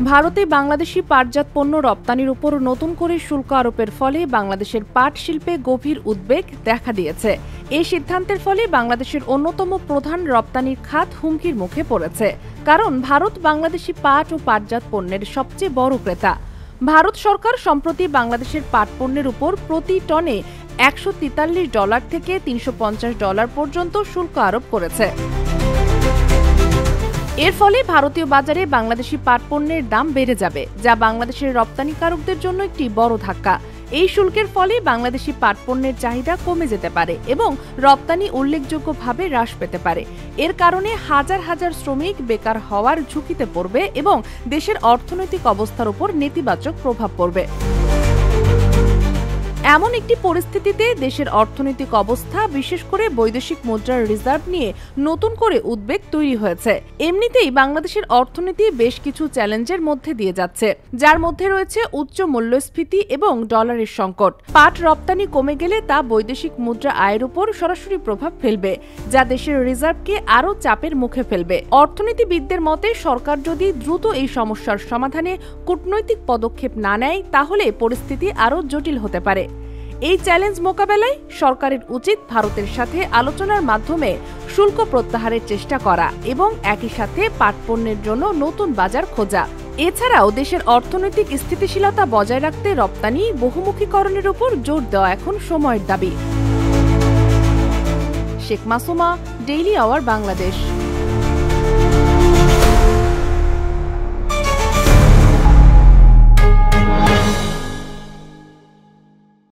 ভারতে বাংলাদেশি পাটজাত পণ্য রপ্তানির উপর নতুন করে শুল্ক আরোপের ফলে বাংলাদেশের পাট শিল্পে গভীর উদ্বেগ দেখা দিয়েছে। এই সিদ্ধান্তের ফলে বাংলাদেশের অন্যতম প্রধান রপ্তানির খাত হুমকির মুখে পড়েছে, কারণ ভারত বাংলাদেশি পাট ও পাটজাত পণ্যের সবচেয়ে বড় ক্রেতা। ভারত সরকার সম্প্রতি বাংলাদেশের পাট পণ্যের উপর প্রতি টনে $143 থেকে $350 পর্যন্ত শুল্ক আরোপ করেছে। এর ফলে ভারতীয় বাজারে বাংলাদেশি পাট পণ্যের দাম বেড়ে যাবে, যা বাংলাদেশের রপ্তানিকারকদের জন্য একটি বড় ধাক্কা। এই শুল্কের ফলে বাংলাদেশি পাট পণ্যের চাহিদা কমে যেতে পারে এবং রপ্তানি উল্লেখযোগ্যভাবে হ্রাস পেতে পারে। এর কারণে হাজার হাজার শ্রমিক বেকার হওয়ার ঝুঁকিতে পড়বে এবং দেশের অর্থনৈতিক অবস্থার উপর নেতিবাচক প্রভাব পড়বে। এমন একটি পরিস্থিতিতে দেশের অর্থনৈতিক অবস্থা, বিশেষ করে বৈদেশিক মুদ্রার রিজার্ভ নিয়ে নতুন করে উদ্বেগ তৈরি হয়েছে। এমনিতেই বাংলাদেশের অর্থনীতি বেশ কিছু চ্যালেঞ্জের মধ্যে দিয়ে যাচ্ছে, যার মধ্যে রয়েছে উচ্চ মূল্যস্ফীতি এবং ডলারের সংকট। পাট রপ্তানি কমে গেলে তা বৈদেশিক মুদ্রা আয়ের উপর সরাসরি প্রভাব ফেলবে, যা দেশের রিজার্ভকে আরও চাপের মুখে ফেলবে। অর্থনীতিবিদদের মতে, সরকার যদি দ্রুত এই সমস্যার সমাধানে কূটনৈতিক পদক্ষেপ না নেয়, তাহলে পরিস্থিতি আরও জটিল হতে পারে। এই চ্যালেঞ্জ মোকাবেলায় সরকারের উচিত ভারতের সাথে আলোচনার মাধ্যমে শুল্ক প্রত্যাহারের চেষ্টা করা এবং একই সাথে পাট পণ্যের জন্য নতুন বাজার খোঁজা। এছাড়াও দেশের অর্থনৈতিক স্থিতিশীলতা বজায় রাখতে রপ্তানি বহুমুখীকরণের উপর জোর দেওয়া এখন সময়ের দাবি। Sheikh Masuma, daily hour, Bangladesh.